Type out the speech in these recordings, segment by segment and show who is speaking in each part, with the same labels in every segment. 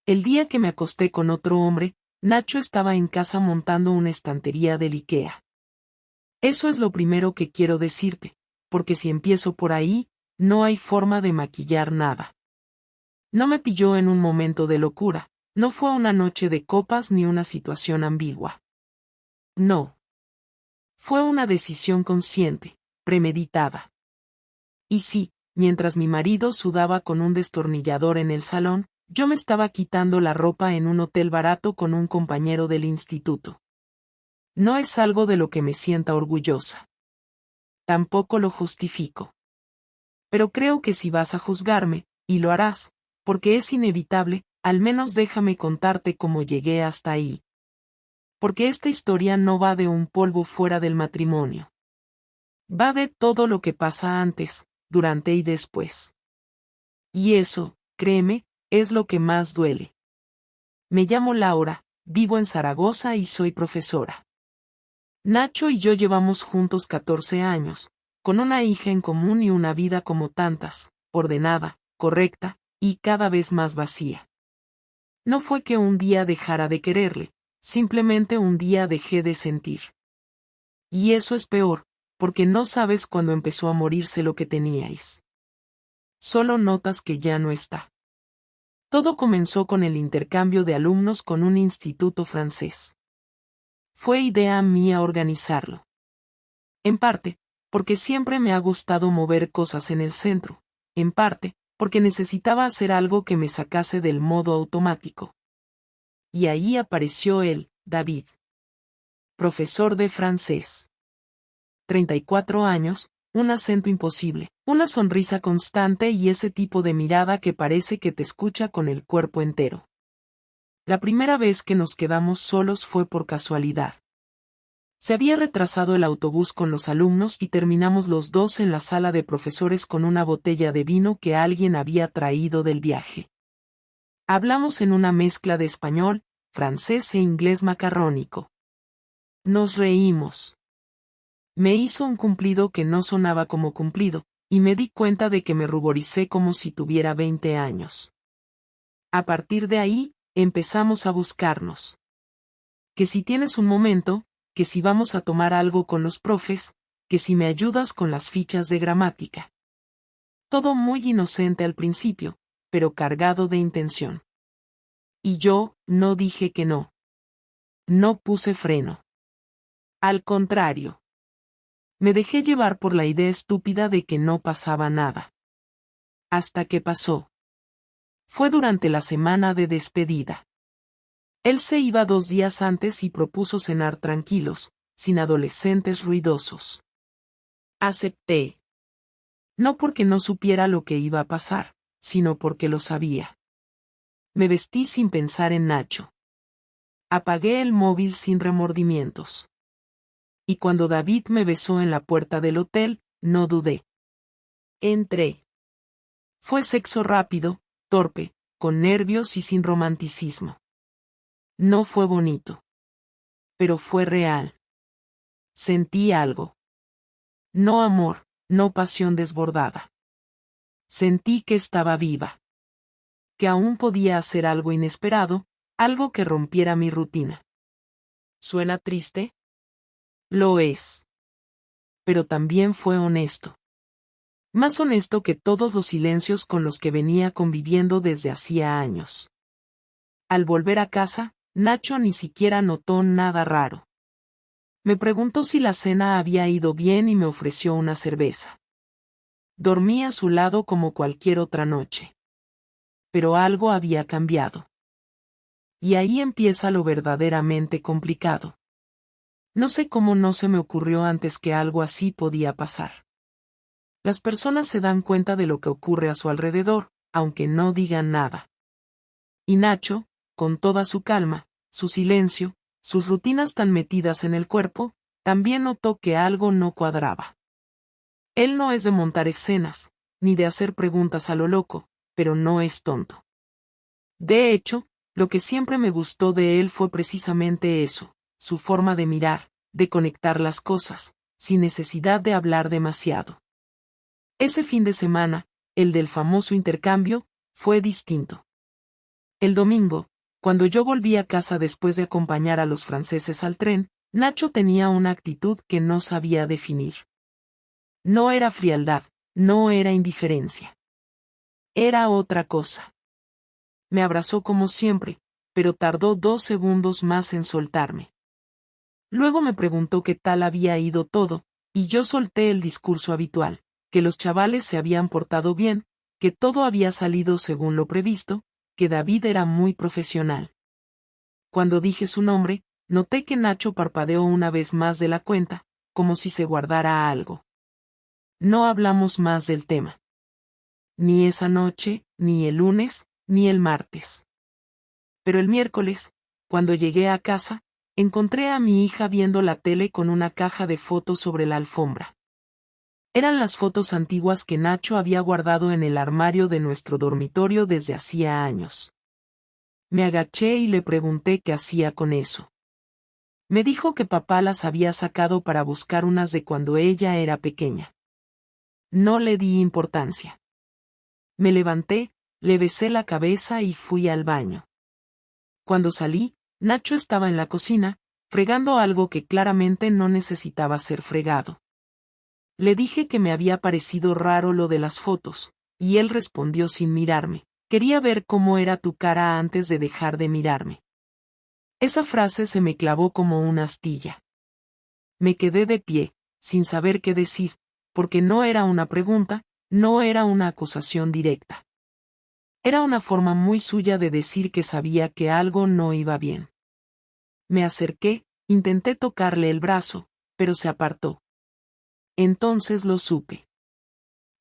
Speaker 1: El día que me acosté con otro hombre, Nacho estaba en casa montando una estantería del IKEA. Eso es lo primero que quiero decirte, porque si empiezo por ahí, no hay forma de maquillar nada. No me pilló en un momento de locura, no fue una noche de copas ni una situación ambigua. No. Fue una decisión consciente, premeditada. Y sí, mientras mi marido sudaba con un destornillador en el salón, yo me estaba quitando la ropa en un hotel barato con un compañero del instituto. No es algo de lo que me sienta orgullosa. Tampoco lo justifico. Pero creo que si vas a juzgarme, y lo harás, porque es inevitable, al menos déjame contarte cómo llegué hasta ahí. Porque esta historia no va de un polvo fuera del matrimonio. Va de todo lo que pasa antes, durante y después. Y eso, créeme, es lo que más duele. Me llamo Laura, vivo en Zaragoza y soy profesora. Nacho y yo llevamos juntos 14 años, con una hija en común y una vida como tantas, ordenada, correcta, y cada vez más vacía. No fue que un día dejara de quererle, simplemente un día dejé de sentir. Y eso es peor, porque no sabes cuándo empezó a morirse lo que teníais. Solo notas que ya no está. Todo comenzó con el intercambio de alumnos con un instituto francés. Fue idea mía organizarlo. En parte, porque siempre me ha gustado mover cosas en el centro, en parte, porque necesitaba hacer algo que me sacase del modo automático. Y ahí apareció él, David. Profesor de francés. 34 años, un acento imposible, una sonrisa constante y ese tipo de mirada que parece que te escucha con el cuerpo entero. La primera vez que nos quedamos solos fue por casualidad. Se había retrasado el autobús con los alumnos y terminamos los dos en la sala de profesores con una botella de vino que alguien había traído del viaje. Hablamos en una mezcla de español, francés e inglés macarrónico. Nos reímos. Me hizo un cumplido que no sonaba como cumplido, y me di cuenta de que me ruboricé como si tuviera 20 años. A partir de ahí, empezamos a buscarnos. Que si tienes un momento, que si vamos a tomar algo con los profes, que si me ayudas con las fichas de gramática. Todo muy inocente al principio, pero cargado de intención. Y yo, no dije que no. No puse freno. Al contrario. Me dejé llevar por la idea estúpida de que no pasaba nada. Hasta que pasó. Fue durante la semana de despedida. Él se iba 2 días antes y propuso cenar tranquilos, sin adolescentes ruidosos. Acepté. No porque no supiera lo que iba a pasar, sino porque lo sabía. Me vestí sin pensar en Nacho. Apagué el móvil sin remordimientos. Y cuando David me besó en la puerta del hotel, no dudé. Entré. Fue sexo rápido, torpe, con nervios y sin romanticismo. No fue bonito. Pero fue real. Sentí algo. No amor, no pasión desbordada. Sentí que estaba viva. Que aún podía hacer algo inesperado, algo que rompiera mi rutina. ¿Suena triste? Lo es. Pero también fue honesto. Más honesto que todos los silencios con los que venía conviviendo desde hacía años. Al volver a casa, Nacho ni siquiera notó nada raro. Me preguntó si la cena había ido bien y me ofreció una cerveza. Dormí a su lado como cualquier otra noche. Pero algo había cambiado. Y ahí empieza lo verdaderamente complicado. No sé cómo no se me ocurrió antes que algo así podía pasar. Las personas se dan cuenta de lo que ocurre a su alrededor, aunque no digan nada. Y Nacho, con toda su calma, su silencio, sus rutinas tan metidas en el cuerpo, también notó que algo no cuadraba. Él no es de montar escenas, ni de hacer preguntas a lo loco, pero no es tonto. De hecho, lo que siempre me gustó de él fue precisamente eso, su forma de mirar, de conectar las cosas, sin necesidad de hablar demasiado. Ese fin de semana, el del famoso intercambio, fue distinto. El domingo, cuando yo volví a casa después de acompañar a los franceses al tren, Nacho tenía una actitud que no sabía definir. No era frialdad, no era indiferencia. Era otra cosa. Me abrazó como siempre, pero tardó 2 segundos más en soltarme. Luego me preguntó qué tal había ido todo, y yo solté el discurso habitual, que los chavales se habían portado bien, que todo había salido según lo previsto, que David era muy profesional. Cuando dije su nombre, noté que Nacho parpadeó una vez más de la cuenta, como si se guardara algo. No hablamos más del tema. Ni esa noche, ni el lunes, ni el martes. Pero el miércoles, cuando llegué a casa, encontré a mi hija viendo la tele con una caja de fotos sobre la alfombra. Eran las fotos antiguas que Nacho había guardado en el armario de nuestro dormitorio desde hacía años. Me agaché y le pregunté qué hacía con eso. Me dijo que papá las había sacado para buscar unas de cuando ella era pequeña. No le di importancia. Me levanté, le besé la cabeza y fui al baño. Cuando salí, Nacho estaba en la cocina, fregando algo que claramente no necesitaba ser fregado. Le dije que me había parecido raro lo de las fotos, y él respondió sin mirarme: quería ver cómo era tu cara antes de dejar de mirarme. Esa frase se me clavó como una astilla. Me quedé de pie, sin saber qué decir, porque no era una pregunta, no era una acusación directa. Era una forma muy suya de decir que sabía que algo no iba bien. Me acerqué, intenté tocarle el brazo, pero se apartó. Entonces lo supe.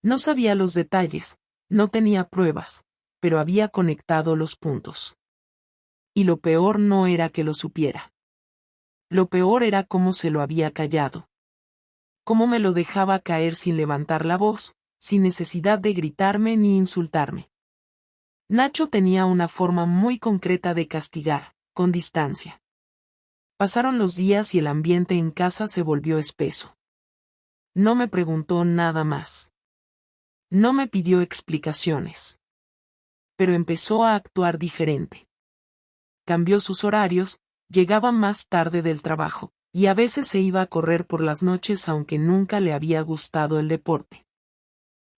Speaker 1: No sabía los detalles, no tenía pruebas, pero había conectado los puntos. Y lo peor no era que lo supiera. Lo peor era cómo se lo había callado. Cómo me lo dejaba caer sin levantar la voz, sin necesidad de gritarme ni insultarme. Nacho tenía una forma muy concreta de castigar, con distancia. Pasaron los días y el ambiente en casa se volvió espeso. No me preguntó nada más. No me pidió explicaciones. Pero empezó a actuar diferente. Cambió sus horarios, llegaba más tarde del trabajo, y a veces se iba a correr por las noches aunque nunca le había gustado el deporte.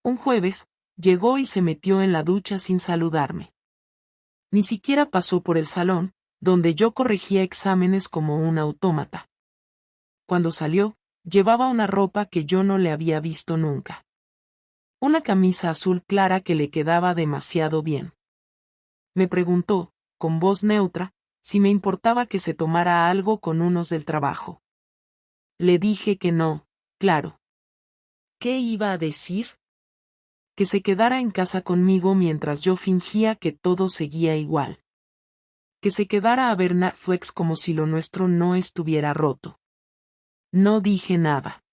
Speaker 1: Un jueves, llegó y se metió en la ducha sin saludarme. Ni siquiera pasó por el salón, donde yo corregía exámenes como un autómata. Cuando salió, llevaba una ropa que yo no le había visto nunca. Una camisa azul clara que le quedaba demasiado bien. Me preguntó, con voz neutra, si me importaba que se tomara algo con unos del trabajo. Le dije que no, claro. ¿Qué iba a decir? Que se quedara en casa conmigo mientras yo fingía que todo seguía igual. Que se quedara a ver Netflix como si lo nuestro no estuviera roto. No dije nada.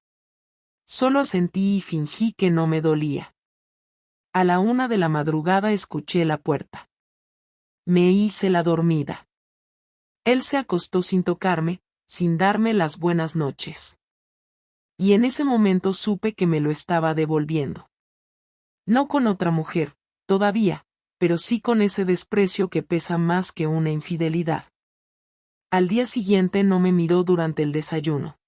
Speaker 1: Solo asentí y fingí que no me dolía. A la 1 de la madrugada escuché la puerta. Me hice la dormida. Él se acostó sin tocarme, sin darme las buenas noches. Y en ese momento supe que me lo estaba devolviendo. No con otra mujer, todavía, pero sí con ese desprecio que pesa más que una infidelidad. Al día siguiente no me miró durante el desayuno.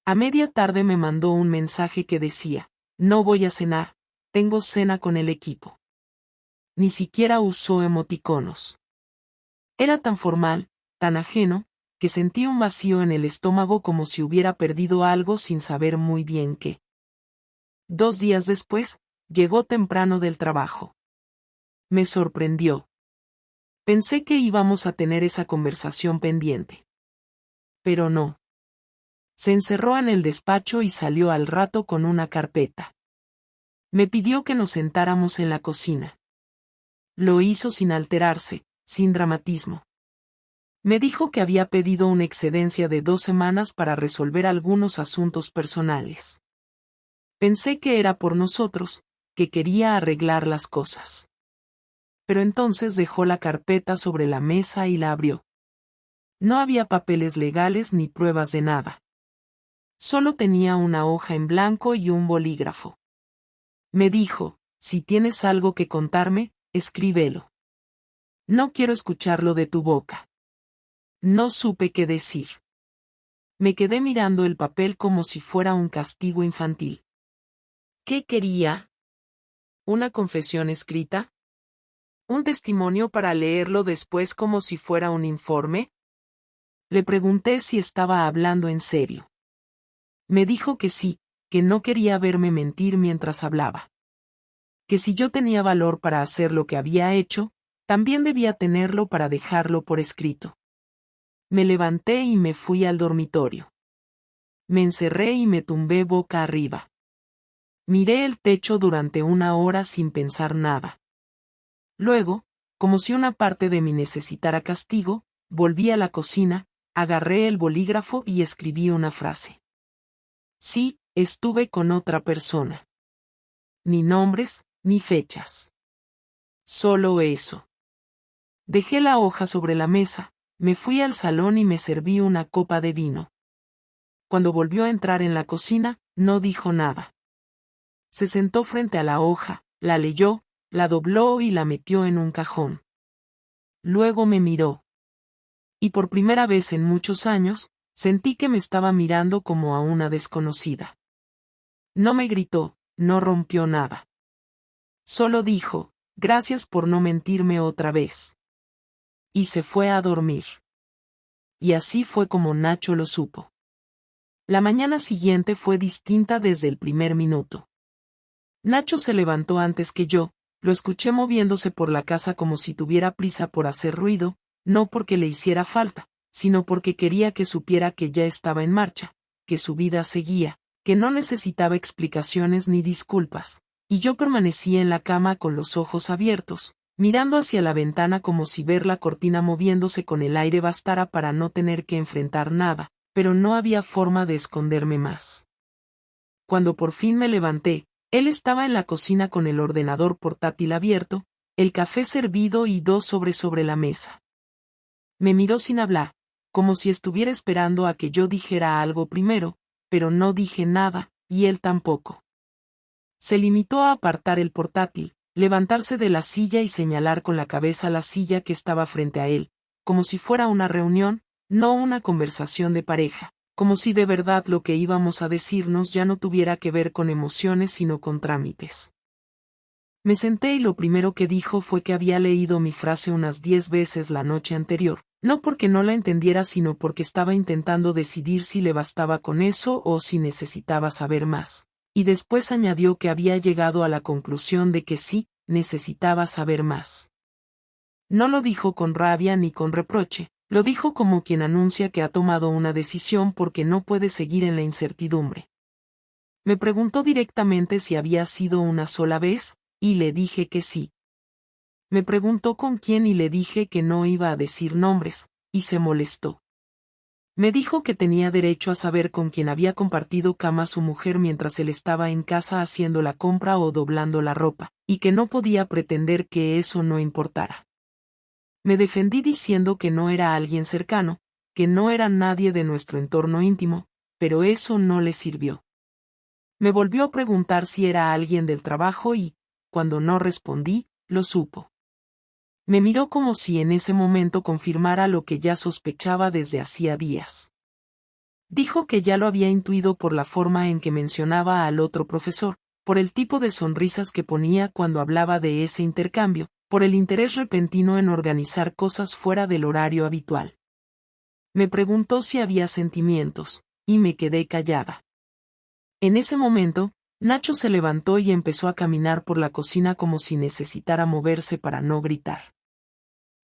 Speaker 1: A media tarde me mandó un mensaje que decía: no voy a cenar, tengo cena con el equipo. Ni siquiera usó emoticonos. Era tan formal, tan ajeno, que sentí un vacío en el estómago como si hubiera perdido algo sin saber muy bien qué. 2 días después, llegó temprano del trabajo. Me sorprendió. Pensé que íbamos a tener esa conversación pendiente. Pero no. Se encerró en el despacho y salió al rato con una carpeta. Me pidió que nos sentáramos en la cocina. Lo hizo sin alterarse, sin dramatismo. Me dijo que había pedido una excedencia de 2 semanas para resolver algunos asuntos personales. Pensé que era por nosotros, que quería arreglar las cosas. Pero entonces dejó la carpeta sobre la mesa y la abrió. No había papeles legales ni pruebas de nada. Solo tenía una hoja en blanco y un bolígrafo. Me dijo: si tienes algo que contarme, escríbelo. No quiero escucharlo de tu boca. No supe qué decir. Me quedé mirando el papel como si fuera un castigo infantil. ¿Qué quería? ¿Una confesión escrita? ¿Un testimonio para leerlo después como si fuera un informe? Le pregunté si estaba hablando en serio. Me dijo que sí, que no quería verme mentir mientras hablaba. Que si yo tenía valor para hacer lo que había hecho, también debía tenerlo para dejarlo por escrito. Me levanté y me fui al dormitorio. Me encerré y me tumbé boca arriba. Miré el techo durante 1 hora sin pensar nada. Luego, como si una parte de mí necesitara castigo, volví a la cocina, agarré el bolígrafo y escribí una frase. Sí, estuve con otra persona. Ni nombres, ni fechas. Solo eso. Dejé la hoja sobre la mesa, me fui al salón y me serví una copa de vino. Cuando volvió a entrar en la cocina, no dijo nada. Se sentó frente a la hoja, la leyó, la dobló y la metió en un cajón. Luego me miró. Y por primera vez en muchos años, sentí que me estaba mirando como a una desconocida. No me gritó, no rompió nada. Solo dijo, gracias por no mentirme otra vez. Y se fue a dormir. Y así fue como Nacho lo supo. La mañana siguiente fue distinta desde el primer minuto. Nacho se levantó antes que yo, lo escuché moviéndose por la casa como si tuviera prisa por hacer ruido, no porque le hiciera falta, sino porque quería que supiera que ya estaba en marcha, que su vida seguía, que no necesitaba explicaciones ni disculpas, y yo permanecí en la cama con los ojos abiertos, mirando hacia la ventana como si ver la cortina moviéndose con el aire bastara para no tener que enfrentar nada, pero no había forma de esconderme más. Cuando por fin me levanté, él estaba en la cocina con el ordenador portátil abierto, el café servido y 2 sobres sobre la mesa. Me miró sin hablar, como si estuviera esperando a que yo dijera algo primero, pero no dije nada, y él tampoco. Se limitó a apartar el portátil, levantarse de la silla y señalar con la cabeza la silla que estaba frente a él, como si fuera una reunión, no una conversación de pareja, como si de verdad lo que íbamos a decirnos ya no tuviera que ver con emociones sino con trámites. Me senté y lo primero que dijo fue que había leído mi frase unas 10 veces la noche anterior, no porque no la entendiera sino porque estaba intentando decidir si le bastaba con eso o si necesitaba saber más. Y después añadió que había llegado a la conclusión de que sí, necesitaba saber más. No lo dijo con rabia ni con reproche, lo dijo como quien anuncia que ha tomado una decisión porque no puede seguir en la incertidumbre. Me preguntó directamente si había sido una sola vez, y le dije que sí. Me preguntó con quién y le dije que no iba a decir nombres, y se molestó. Me dijo que tenía derecho a saber con quién había compartido cama su mujer mientras él estaba en casa haciendo la compra o doblando la ropa, y que no podía pretender que eso no importara. Me defendí diciendo que no era alguien cercano, que no era nadie de nuestro entorno íntimo, pero eso no le sirvió. Me volvió a preguntar si era alguien del trabajo y, cuando no respondí, lo supo. Me miró como si en ese momento confirmara lo que ya sospechaba desde hacía días. Dijo que ya lo había intuido por la forma en que mencionaba al otro profesor, por el tipo de sonrisas que ponía cuando hablaba de ese intercambio, por el interés repentino en organizar cosas fuera del horario habitual. Me preguntó si había sentimientos, y me quedé callada. En ese momento, Nacho se levantó y empezó a caminar por la cocina como si necesitara moverse para no gritar.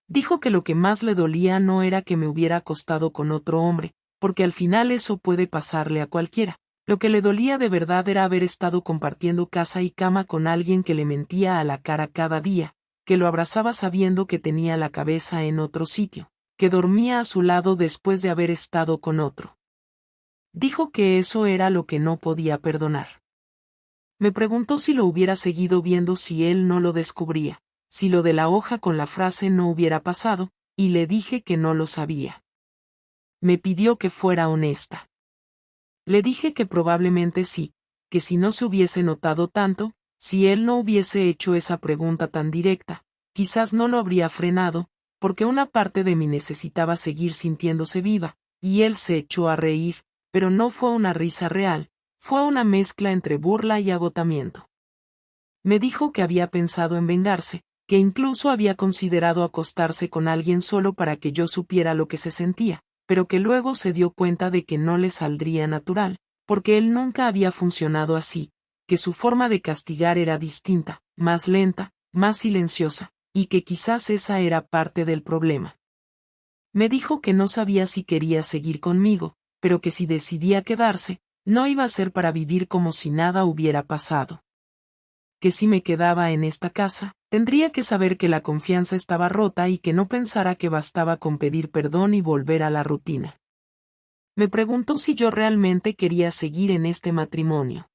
Speaker 1: Dijo que lo que más le dolía no era que me hubiera acostado con otro hombre, porque al final eso puede pasarle a cualquiera. Lo que le dolía de verdad era haber estado compartiendo casa y cama con alguien que le mentía a la cara cada día, que lo abrazaba sabiendo que tenía la cabeza en otro sitio, que dormía a su lado después de haber estado con otro. Dijo que eso era lo que no podía perdonar. Me preguntó si lo hubiera seguido viendo si él no lo descubría, si lo de la hoja con la frase no hubiera pasado, y le dije que no lo sabía. Me pidió que fuera honesta. Le dije que probablemente sí, que si no se hubiese notado tanto, si él no hubiese hecho esa pregunta tan directa, quizás no lo habría frenado, porque una parte de mí necesitaba seguir sintiéndose viva, y él se echó a reír, pero no fue una risa real, fue una mezcla entre burla y agotamiento. Me dijo que había pensado en vengarse, que incluso había considerado acostarse con alguien solo para que yo supiera lo que se sentía, pero que luego se dio cuenta de que no le saldría natural, porque él nunca había funcionado así, que su forma de castigar era distinta, más lenta, más silenciosa, y que quizás esa era parte del problema. Me dijo que no sabía si quería seguir conmigo, pero que si decidía quedarse, no iba a ser para vivir como si nada hubiera pasado. Que si me quedaba en esta casa, tendría que saber que la confianza estaba rota y que no pensara que bastaba con pedir perdón y volver a la rutina. Me preguntó si yo realmente quería seguir en este matrimonio.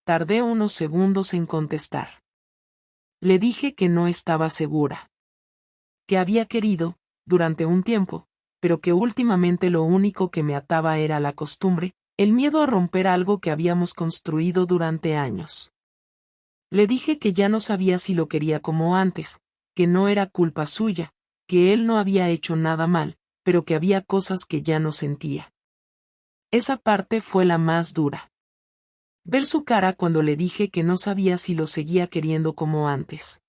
Speaker 1: Tardé unos segundos en contestar. Le dije que no estaba segura. Que había querido, durante un tiempo, pero que últimamente lo único que me ataba era la costumbre, el miedo a romper algo que habíamos construido durante años. Le dije que ya no sabía si lo quería como antes, que no era culpa suya, que él no había hecho nada mal, pero que había cosas que ya no sentía. Esa parte fue la más dura. Ver su cara cuando le dije que no sabía si lo seguía queriendo como antes.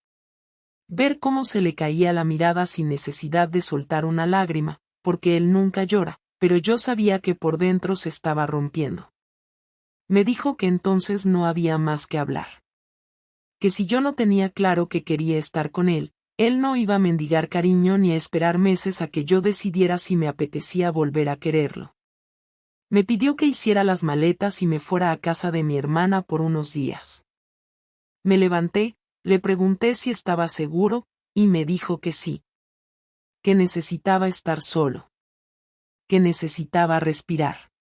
Speaker 1: Ver cómo se le caía la mirada sin necesidad de soltar una lágrima, porque él nunca llora, pero yo sabía que por dentro se estaba rompiendo. Me dijo que entonces no había más que hablar. Que si yo no tenía claro que quería estar con él no iba a mendigar cariño ni a esperar meses a que yo decidiera si me apetecía volver a quererlo. Me pidió que hiciera las maletas y me fuera a casa de mi hermana por unos días. Me levanté, le pregunté si estaba seguro, y me dijo que sí. Que necesitaba estar solo. Que necesitaba respirar.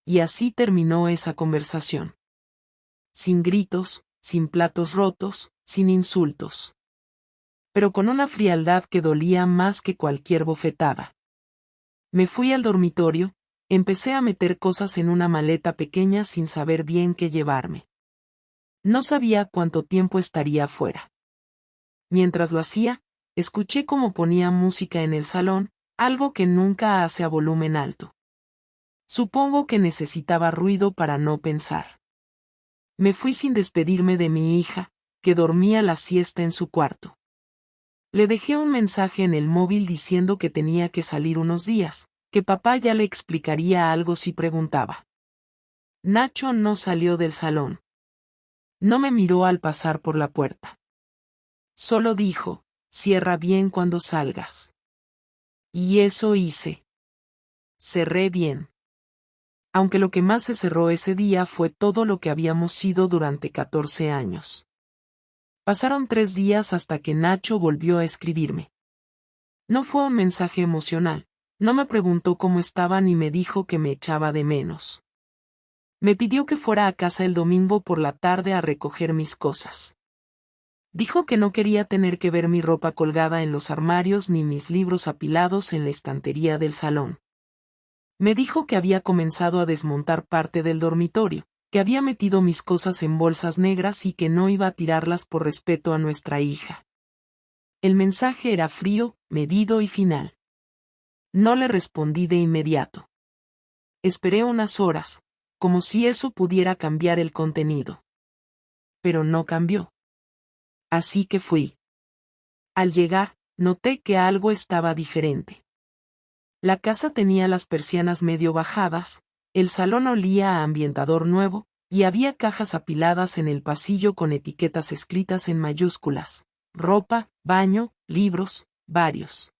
Speaker 1: Y así terminó esa conversación. Sin gritos, sin platos rotos, sin insultos. Pero con una frialdad que dolía más que cualquier bofetada. Me fui al dormitorio, empecé a meter cosas en una maleta pequeña sin saber bien qué llevarme. No sabía cuánto tiempo estaría afuera. Mientras lo hacía, escuché cómo ponía música en el salón, algo que nunca hace a volumen alto. Supongo que necesitaba ruido para no pensar. Me fui sin despedirme de mi hija, que dormía la siesta en su cuarto. Le dejé un mensaje en el móvil diciendo que tenía que salir unos días, que papá ya le explicaría algo si preguntaba. Nacho no salió del salón. No me miró al pasar por la puerta. Solo dijo, cierra bien cuando salgas. Y eso hice. Cerré bien. Aunque lo que más se cerró ese día fue todo lo que habíamos sido durante 14 años. Pasaron 3 días hasta que Nacho volvió a escribirme. No fue un mensaje emocional, no me preguntó cómo estaba ni me dijo que me echaba de menos. Me pidió que fuera a casa el domingo por la tarde a recoger mis cosas. Dijo que no quería tener que ver mi ropa colgada en los armarios ni mis libros apilados en la estantería del salón. Me dijo que había comenzado a desmontar parte del dormitorio, que había metido mis cosas en bolsas negras y que no iba a tirarlas por respeto a nuestra hija. El mensaje era frío, medido y final. No le respondí de inmediato. Esperé unas horas, como si eso pudiera cambiar el contenido. Pero no cambió. Así que fui. Al llegar, noté que algo estaba diferente. La casa tenía las persianas medio bajadas, el salón olía a ambientador nuevo, y había cajas apiladas en el pasillo con etiquetas escritas en mayúsculas. Ropa, baño, libros, varios.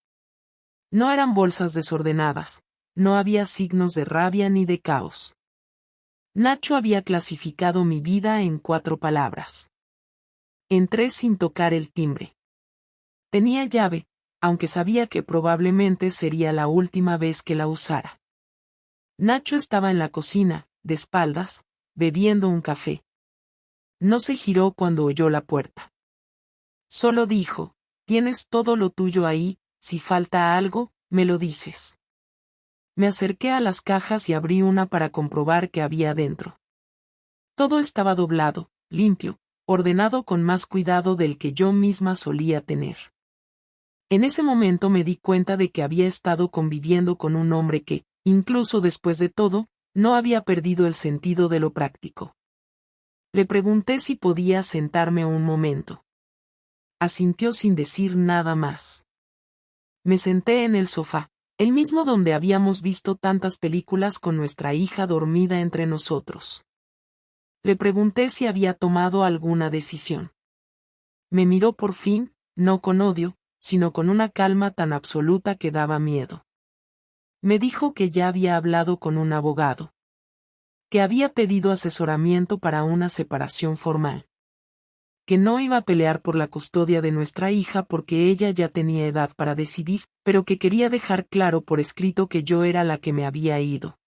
Speaker 1: No eran bolsas desordenadas, no había signos de rabia ni de caos. Nacho había clasificado mi vida en 4 palabras. Entré sin tocar el timbre. Tenía llave, aunque sabía que probablemente sería la última vez que la usara. Nacho estaba en la cocina, de espaldas, bebiendo un café. No se giró cuando oyó la puerta. Solo dijo, tienes todo lo tuyo ahí, si falta algo, me lo dices. Me acerqué a las cajas y abrí una para comprobar qué había dentro. Todo estaba doblado, limpio, ordenado con más cuidado del que yo misma solía tener. En ese momento me di cuenta de que había estado conviviendo con un hombre que, incluso después de todo, no había perdido el sentido de lo práctico. Le pregunté si podía sentarme un momento. Asintió sin decir nada más. Me senté en el sofá, el mismo donde habíamos visto tantas películas con nuestra hija dormida entre nosotros. Le pregunté si había tomado alguna decisión. Me miró por fin, no con odio, sino con una calma tan absoluta que daba miedo. Me dijo que ya había hablado con un abogado. Que había pedido asesoramiento para una separación formal. Que no iba a pelear por la custodia de nuestra hija porque ella ya tenía edad para decidir, pero que quería dejar claro por escrito que yo era la que me había ido.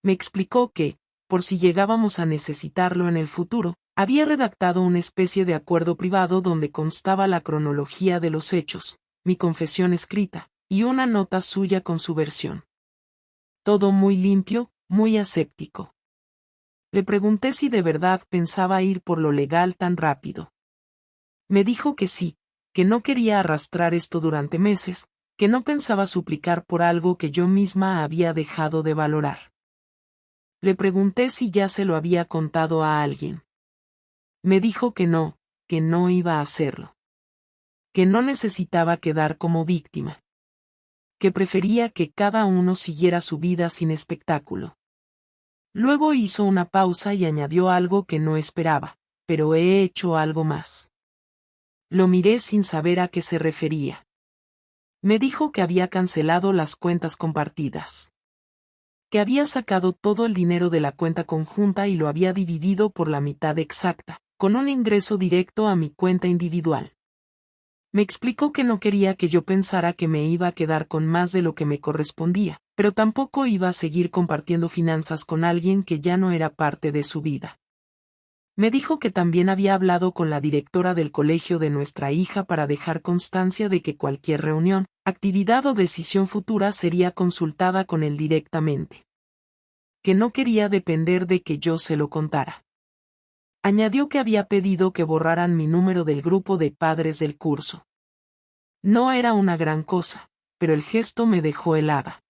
Speaker 1: Me explicó que, por si llegábamos a necesitarlo en el futuro, había redactado una especie de acuerdo privado donde constaba la cronología de los hechos, mi confesión escrita, y una nota suya con su versión. Todo muy limpio, muy aséptico. Le pregunté si de verdad pensaba ir por lo legal tan rápido. Me dijo que sí, que no quería arrastrar esto durante meses, que no pensaba suplicar por algo que yo misma había dejado de valorar. Le pregunté si ya se lo había contado a alguien. Me dijo que no iba a hacerlo. Que no necesitaba quedar como víctima. Que prefería que cada uno siguiera su vida sin espectáculo. Luego hizo una pausa y añadió algo que no esperaba, pero he hecho algo más. Lo miré sin saber a qué se refería. Me dijo que había cancelado las cuentas compartidas. Que había sacado todo el dinero de la cuenta conjunta y lo había dividido por la mitad exacta, con un ingreso directo a mi cuenta individual. Me explicó que no quería que yo pensara que me iba a quedar con más de lo que me correspondía, pero tampoco iba a seguir compartiendo finanzas con alguien que ya no era parte de su vida. Me dijo que también había hablado con la directora del colegio de nuestra hija para dejar constancia de que cualquier reunión, actividad o decisión futura sería consultada con él directamente. Que no quería depender de que yo se lo contara. Añadió que había pedido que borraran mi número del grupo de padres del curso. No era una gran cosa, pero el gesto me dejó helada.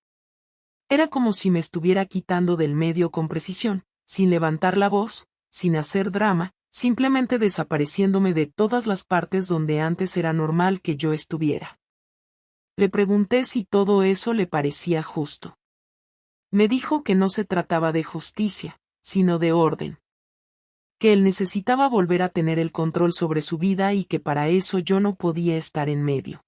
Speaker 1: Era como si me estuviera quitando del medio con precisión, sin levantar la voz, sin hacer drama, simplemente desapareciéndome de todas las partes donde antes era normal que yo estuviera. Le pregunté si todo eso le parecía justo. Me dijo que no se trataba de justicia, sino de orden. Que él necesitaba volver a tener el control sobre su vida y que para eso yo no podía estar en medio.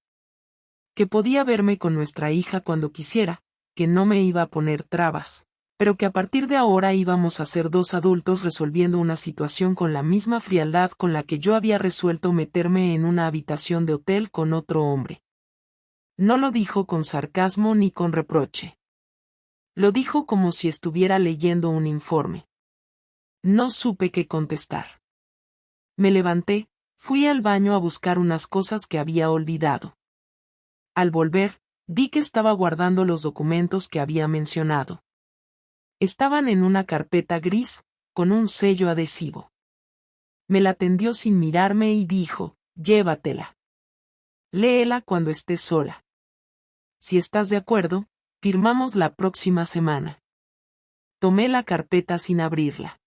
Speaker 1: Que podía verme con nuestra hija cuando quisiera, que no me iba a poner trabas, pero que a partir de ahora íbamos a ser dos adultos resolviendo una situación con la misma frialdad con la que yo había resuelto meterme en una habitación de hotel con otro hombre. No lo dijo con sarcasmo ni con reproche. Lo dijo como si estuviera leyendo un informe. No supe qué contestar. Me levanté, fui al baño a buscar unas cosas que había olvidado. Al volver, vi que estaba guardando los documentos que había mencionado. Estaban en una carpeta gris, con un sello adhesivo. Me la tendió sin mirarme y dijo, llévatela. Léela cuando estés sola. Si estás de acuerdo, firmamos la próxima semana. Tomé la carpeta sin abrirla.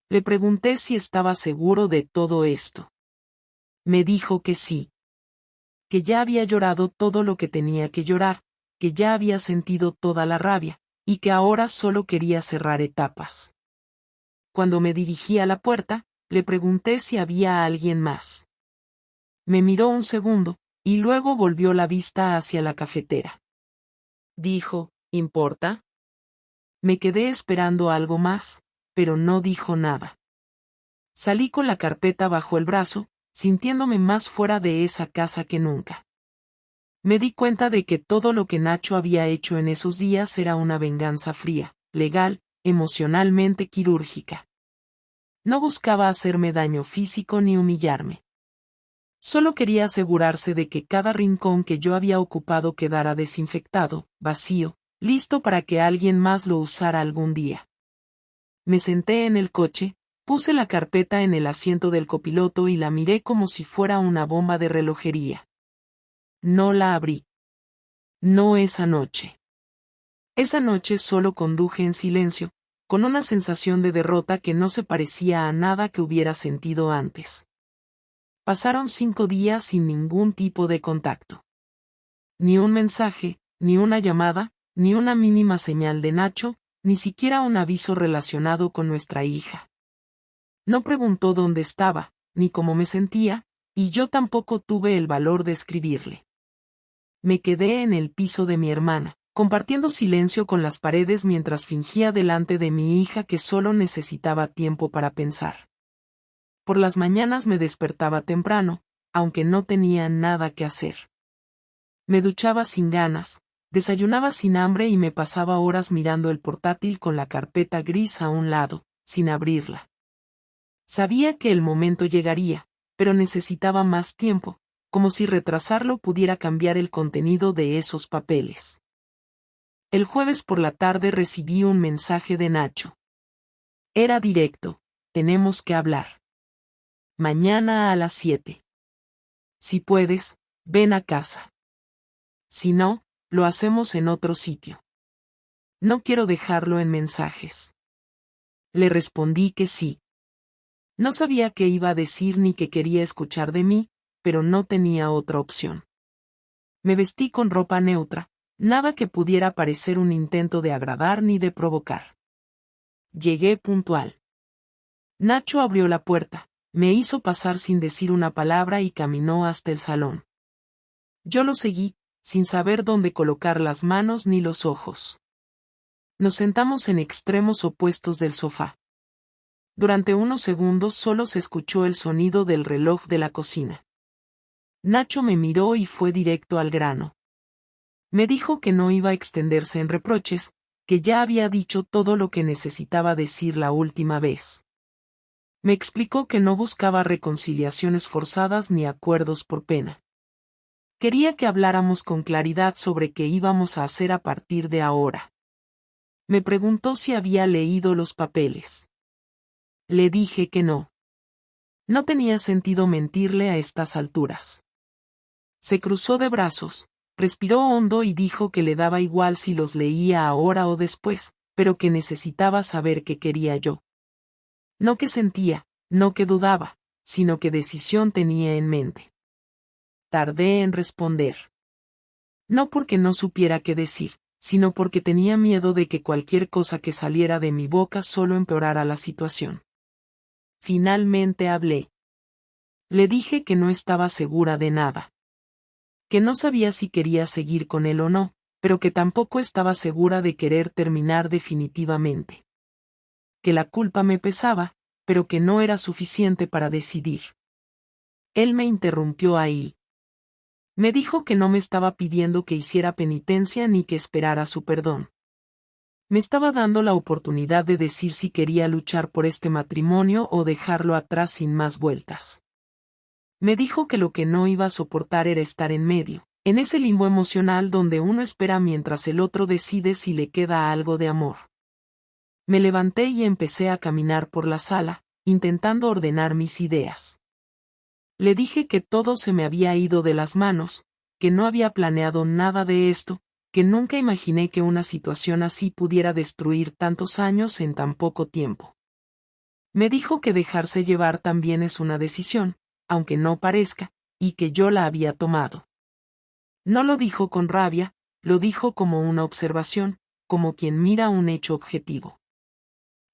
Speaker 1: Le pregunté si estaba seguro de todo esto. Me dijo que sí. Que ya había llorado todo lo que tenía que llorar, que ya había sentido toda la rabia, y que ahora solo quería cerrar etapas. Cuando me dirigí a la puerta, le pregunté si había alguien más. Me miró un segundo, y luego volvió la vista hacia la cafetera. Dijo, ¿importa? Me quedé esperando algo más, pero no dijo nada. Salí con la carpeta bajo el brazo, sintiéndome más fuera de esa casa que nunca. Me di cuenta de que todo lo que Nacho había hecho en esos días era una venganza fría, legal, emocionalmente quirúrgica. No buscaba hacerme daño físico ni humillarme. Solo quería asegurarse de que cada rincón que yo había ocupado quedara desinfectado, vacío, listo para que alguien más lo usara algún día. Me senté en el coche, puse la carpeta en el asiento del copiloto y la miré como si fuera una bomba de relojería. No la abrí. No esa noche. Esa noche solo conduje en silencio, con una sensación de derrota que no se parecía a nada que hubiera sentido antes. Pasaron 5 días sin ningún tipo de contacto. Ni un mensaje, ni una llamada, ni una mínima señal de Nacho, ni siquiera un aviso relacionado con nuestra hija. No preguntó dónde estaba, ni cómo me sentía, y yo tampoco tuve el valor de escribirle. Me quedé en el piso de mi hermana, compartiendo silencio con las paredes mientras fingía delante de mi hija que solo necesitaba tiempo para pensar. Por las mañanas me despertaba temprano, aunque no tenía nada que hacer. Me duchaba sin ganas, desayunaba sin hambre y me pasaba horas mirando el portátil con la carpeta gris a un lado, sin abrirla. Sabía que el momento llegaría, pero necesitaba más tiempo, como si retrasarlo pudiera cambiar el contenido de esos papeles. El jueves por la tarde recibí un mensaje de Nacho. Era directo: tenemos que hablar. Mañana a las 7. Si puedes, ven a casa. Si no, lo hacemos en otro sitio. No quiero dejarlo en mensajes. Le respondí que sí. No sabía qué iba a decir ni qué quería escuchar de mí, pero no tenía otra opción. Me vestí con ropa neutra, nada que pudiera parecer un intento de agradar ni de provocar. Llegué puntual. Nacho abrió la puerta, me hizo pasar sin decir una palabra y caminó hasta el salón. Yo lo seguí, sin saber dónde colocar las manos ni los ojos. Nos sentamos en extremos opuestos del sofá. Durante unos segundos solo se escuchó el sonido del reloj de la cocina. Nacho me miró y fue directo al grano. Me dijo que no iba a extenderse en reproches, que ya había dicho todo lo que necesitaba decir la última vez. Me explicó que no buscaba reconciliaciones forzadas ni acuerdos por pena. Quería que habláramos con claridad sobre qué íbamos a hacer a partir de ahora. Me preguntó si había leído los papeles. Le dije que no. No tenía sentido mentirle a estas alturas. Se cruzó de brazos, respiró hondo y dijo que le daba igual si los leía ahora o después, pero que necesitaba saber qué quería yo. No qué sentía, no qué dudaba, sino qué decisión tenía en mente. Tardé en responder. No porque no supiera qué decir, sino porque tenía miedo de que cualquier cosa que saliera de mi boca solo empeorara la situación. Finalmente hablé. Le dije que no estaba segura de nada. Que no sabía si quería seguir con él o no, pero que tampoco estaba segura de querer terminar definitivamente. Que la culpa me pesaba, pero que no era suficiente para decidir. Él me interrumpió ahí. Me dijo que no me estaba pidiendo que hiciera penitencia ni que esperara su perdón. Me estaba dando la oportunidad de decir si quería luchar por este matrimonio o dejarlo atrás sin más vueltas. Me dijo que lo que no iba a soportar era estar en medio, en ese limbo emocional donde uno espera mientras el otro decide si le queda algo de amor. Me levanté y empecé a caminar por la sala, intentando ordenar mis ideas. Le dije que todo se me había ido de las manos, que no había planeado nada de esto, que nunca imaginé que una situación así pudiera destruir tantos años en tan poco tiempo. Me dijo que dejarse llevar también es una decisión, aunque no parezca, y que yo la había tomado. No lo dijo con rabia, lo dijo como una observación, como quien mira un hecho objetivo.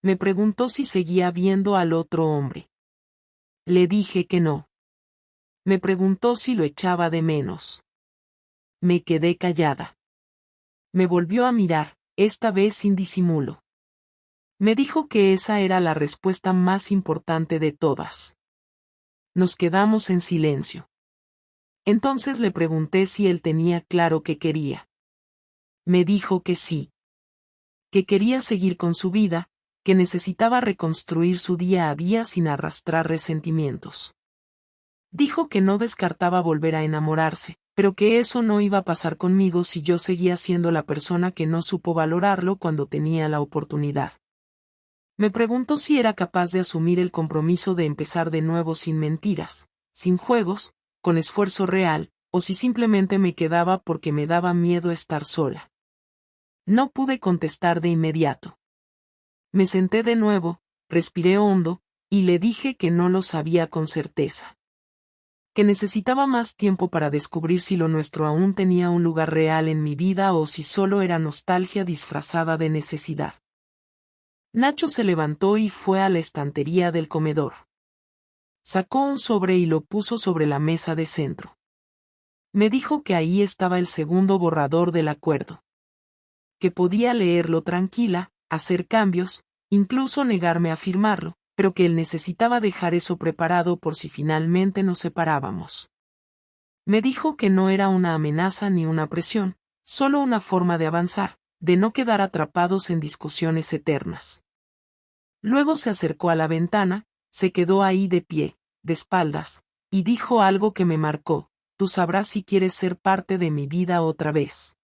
Speaker 1: Me preguntó si seguía viendo al otro hombre. Le dije que no. Me preguntó si lo echaba de menos. Me quedé callada. Me volvió a mirar, esta vez sin disimulo. Me dijo que esa era la respuesta más importante de todas. Nos quedamos en silencio. Entonces le pregunté si él tenía claro qué quería. Me dijo que sí. Que quería seguir con su vida, que necesitaba reconstruir su día a día sin arrastrar resentimientos. Dijo que no descartaba volver a enamorarse, pero que eso no iba a pasar conmigo si yo seguía siendo la persona que no supo valorarlo cuando tenía la oportunidad. Me preguntó si era capaz de asumir el compromiso de empezar de nuevo sin mentiras, sin juegos, con esfuerzo real, o si simplemente me quedaba porque me daba miedo estar sola. No pude contestar de inmediato. Me senté de nuevo, respiré hondo, y le dije que no lo sabía con certeza. Que necesitaba más tiempo para descubrir si lo nuestro aún tenía un lugar real en mi vida o si solo era nostalgia disfrazada de necesidad. Nacho se levantó y fue a la estantería del comedor. Sacó un sobre y lo puso sobre la mesa de centro. Me dijo que ahí estaba el segundo borrador del acuerdo. Que podía leerlo tranquila, hacer cambios, incluso negarme a firmarlo, pero que él necesitaba dejar eso preparado por si finalmente nos separábamos. Me dijo que no era una amenaza ni una presión, solo una forma de avanzar, de no quedar atrapados en discusiones eternas. Luego se acercó a la ventana, se quedó ahí de pie, de espaldas, y dijo algo que me marcó: tú sabrás si quieres ser parte de mi vida otra vez.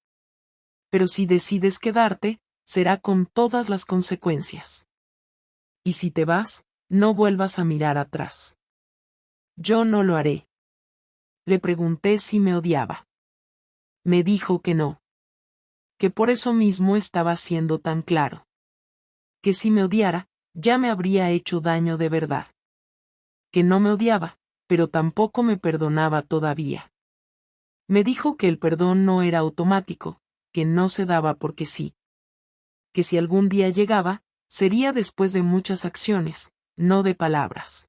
Speaker 1: Pero si decides quedarte, será con todas las consecuencias. Y si te vas, no vuelvas a mirar atrás. Yo no lo haré. Le pregunté si me odiaba. Me dijo que no. Que por eso mismo estaba siendo tan claro. Que si me odiara, ya me habría hecho daño de verdad. Que no me odiaba, pero tampoco me perdonaba todavía. Me dijo que el perdón no era automático, que no se daba porque sí. Que si algún día llegaba, sería después de muchas acciones, no de palabras.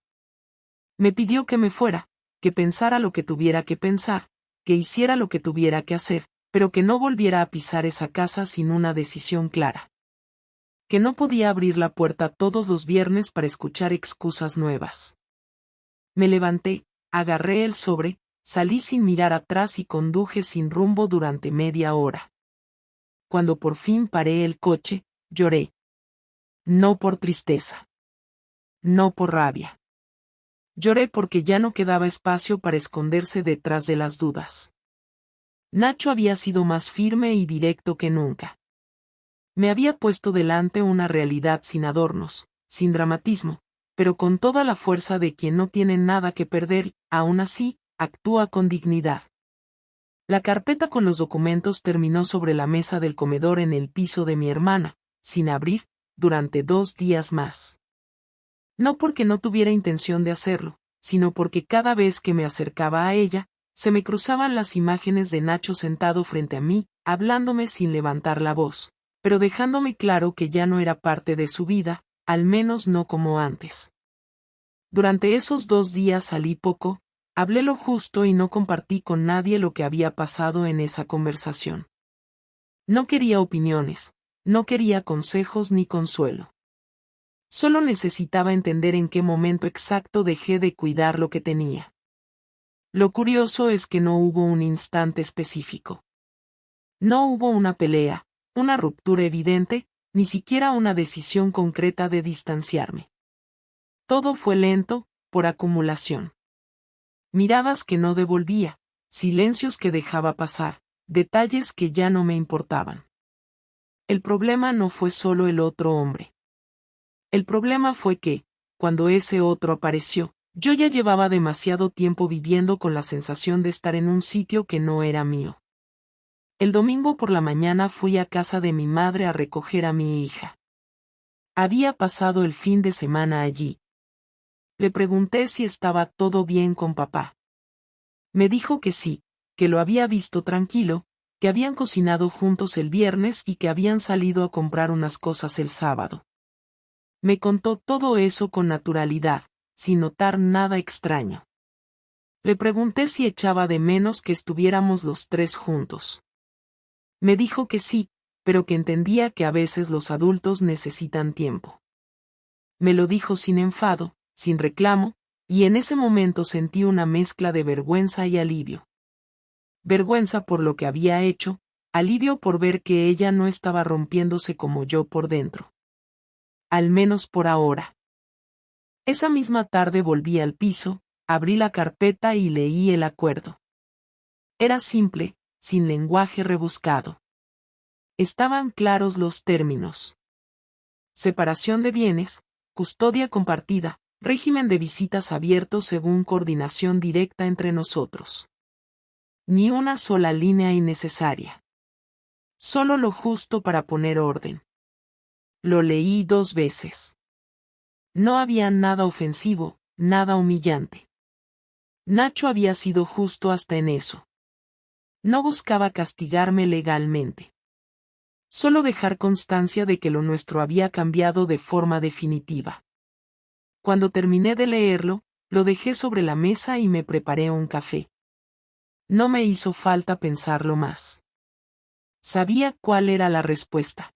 Speaker 1: Me pidió que me fuera, que pensara lo que tuviera que pensar, que hiciera lo que tuviera que hacer, pero que no volviera a pisar esa casa sin una decisión clara. Que no podía abrir la puerta todos los viernes para escuchar excusas nuevas. Me levanté, agarré el sobre, salí sin mirar atrás y conduje sin rumbo durante media hora. Cuando por fin paré el coche, lloré. No por tristeza. No por rabia. Lloré porque ya no quedaba espacio para esconderse detrás de las dudas. Nacho había sido más firme y directo que nunca. Me había puesto delante una realidad sin adornos, sin dramatismo, pero con toda la fuerza de quien no tiene nada que perder, aún así, actúa con dignidad. La carpeta con los documentos terminó sobre la mesa del comedor en el piso de mi hermana, sin abrir, durante 2 días más. No porque no tuviera intención de hacerlo, sino porque cada vez que me acercaba a ella, se me cruzaban las imágenes de Nacho sentado frente a mí, hablándome sin levantar la voz, pero dejándome claro que ya no era parte de su vida, al menos no como antes. Durante esos 2 días salí poco, hablé lo justo y no compartí con nadie lo que había pasado en esa conversación. No quería opiniones, no quería consejos ni consuelo. Solo necesitaba entender en qué momento exacto dejé de cuidar lo que tenía. Lo curioso es que no hubo un instante específico. No hubo una pelea, una ruptura evidente, ni siquiera una decisión concreta de distanciarme. Todo fue lento, por acumulación. Miradas que no devolvía, silencios que dejaba pasar, detalles que ya no me importaban. El problema no fue solo el otro hombre. El problema fue que, cuando ese otro apareció, yo ya llevaba demasiado tiempo viviendo con la sensación de estar en un sitio que no era mío. El domingo por la mañana fui a casa de mi madre a recoger a mi hija. Había pasado el fin de semana allí. Le pregunté si estaba todo bien con papá. Me dijo que sí, que lo había visto tranquilo, que habían cocinado juntos el viernes y que habían salido a comprar unas cosas el sábado. Me contó todo eso con naturalidad, sin notar nada extraño. Le pregunté si echaba de menos que estuviéramos los 3 juntos. Me dijo que sí, pero que entendía que a veces los adultos necesitan tiempo. Me lo dijo sin enfado, sin reclamo, y en ese momento sentí una mezcla de vergüenza y alivio. Vergüenza por lo que había hecho, alivio por ver que ella no estaba rompiéndose como yo por dentro. Al menos por ahora. Esa misma tarde volví al piso, abrí la carpeta y leí el acuerdo. Era simple, sin lenguaje rebuscado. Estaban claros los términos. Separación de bienes, custodia compartida, régimen de visitas abierto según coordinación directa entre nosotros. Ni una sola línea innecesaria. Solo lo justo para poner orden. Lo leí 2 veces. No había nada ofensivo, nada humillante. Nacho había sido justo hasta en eso. No buscaba castigarme legalmente. Solo dejar constancia de que lo nuestro había cambiado de forma definitiva. Cuando terminé de leerlo, lo dejé sobre la mesa y me preparé un café. No me hizo falta pensarlo más. Sabía cuál era la respuesta.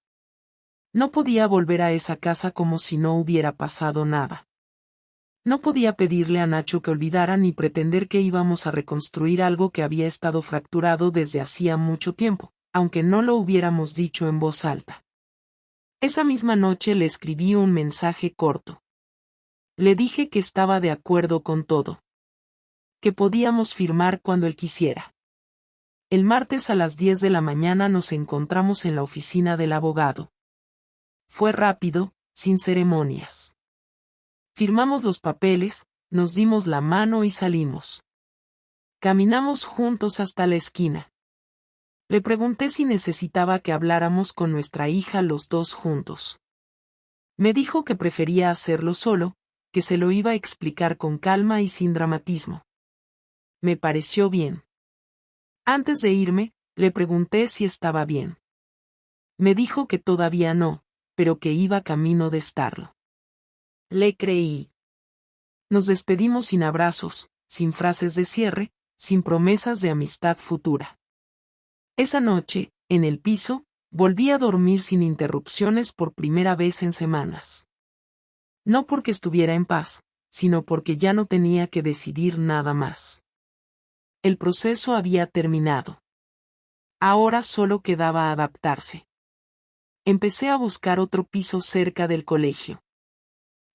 Speaker 1: No podía volver a esa casa como si no hubiera pasado nada. No podía pedirle a Nacho que olvidara ni pretender que íbamos a reconstruir algo que había estado fracturado desde hacía mucho tiempo, aunque no lo hubiéramos dicho en voz alta. Esa misma noche le escribí un mensaje corto. Le dije que estaba de acuerdo con todo. Que podíamos firmar cuando él quisiera. El martes a las 10 de la mañana nos encontramos en la oficina del abogado. Fue rápido, sin ceremonias. Firmamos los papeles, nos dimos la mano y salimos. Caminamos juntos hasta la esquina. Le pregunté si necesitaba que habláramos con nuestra hija los dos juntos. Me dijo que prefería hacerlo solo, que se lo iba a explicar con calma y sin dramatismo. Me pareció bien. Antes de irme, le pregunté si estaba bien. Me dijo que todavía no, pero que iba camino de estarlo. Le creí. Nos despedimos sin abrazos, sin frases de cierre, sin promesas de amistad futura. Esa noche, en el piso, volví a dormir sin interrupciones por primera vez en semanas. No porque estuviera en paz, sino porque ya no tenía que decidir nada más. El proceso había terminado. Ahora solo quedaba adaptarse. Empecé a buscar otro piso cerca del colegio.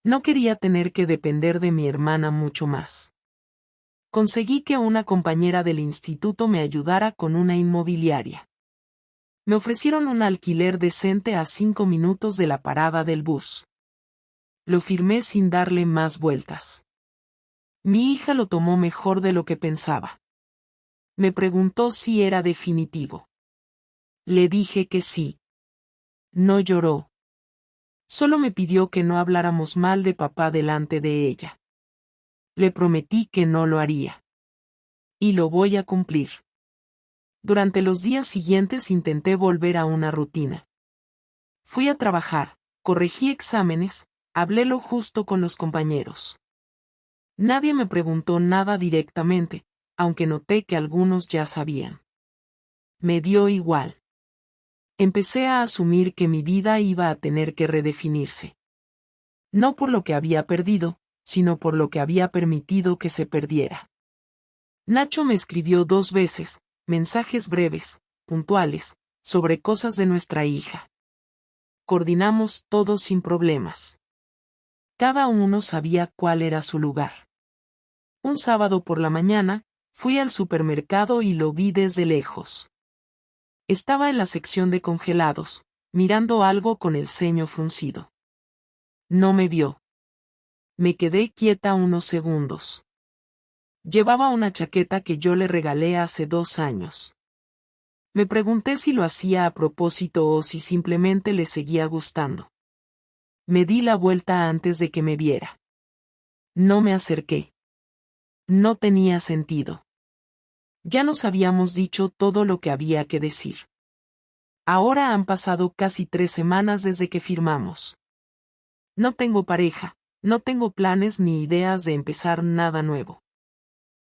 Speaker 1: No quería tener que depender de mi hermana mucho más. Conseguí que una compañera del instituto me ayudara con una inmobiliaria. Me ofrecieron un alquiler decente a 5 minutos de la parada del bus. Lo firmé sin darle más vueltas. Mi hija lo tomó mejor de lo que pensaba. Me preguntó si era definitivo. Le dije que sí. No lloró. Solo me pidió que no habláramos mal de papá delante de ella. Le prometí que no lo haría. Y lo voy a cumplir. Durante los días siguientes intenté volver a una rutina. Fui a trabajar, corregí exámenes, hablé lo justo con los compañeros. Nadie me preguntó nada directamente, aunque noté que algunos ya sabían. Me dio igual. Empecé a asumir que mi vida iba a tener que redefinirse. No por lo que había perdido, sino por lo que había permitido que se perdiera. Nacho me escribió 2 veces, mensajes breves, puntuales, sobre cosas de nuestra hija. Coordinamos todo sin problemas. Cada uno sabía cuál era su lugar. Un sábado por la mañana, fui al supermercado y lo vi desde lejos. Estaba en la sección de congelados, mirando algo con el ceño fruncido. No me vio. Me quedé quieta unos segundos. Llevaba una chaqueta que yo le regalé hace 2 años. Me pregunté si lo hacía a propósito o si simplemente le seguía gustando. Me di la vuelta antes de que me viera. No me acerqué. No tenía sentido. Ya nos habíamos dicho todo lo que había que decir. Ahora han pasado casi 3 semanas desde que firmamos. No tengo pareja, no tengo planes ni ideas de empezar nada nuevo.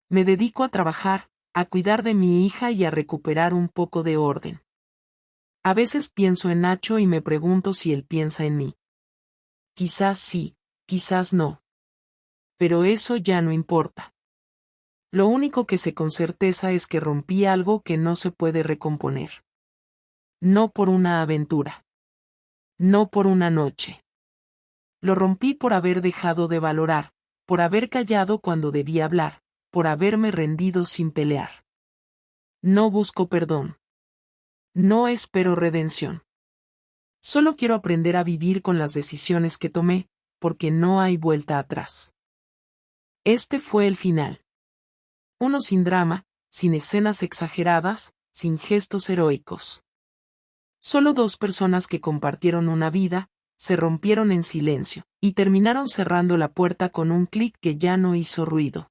Speaker 1: Me dedico a trabajar, a cuidar de mi hija y a recuperar un poco de orden. A veces pienso en Nacho y me pregunto si él piensa en mí. Quizás sí, quizás no. Pero eso ya no importa. Lo único que sé con certeza es que rompí algo que no se puede recomponer. No por una aventura. No por una noche. Lo rompí por haber dejado de valorar, por haber callado cuando debía hablar, por haberme rendido sin pelear. No busco perdón. No espero redención. Solo quiero aprender a vivir con las decisiones que tomé, porque no hay vuelta atrás. Este fue el final. Uno sin drama, sin escenas exageradas, sin gestos heroicos. Solo dos personas que compartieron una vida, se rompieron en silencio, y terminaron cerrando la puerta con un clic que ya no hizo ruido.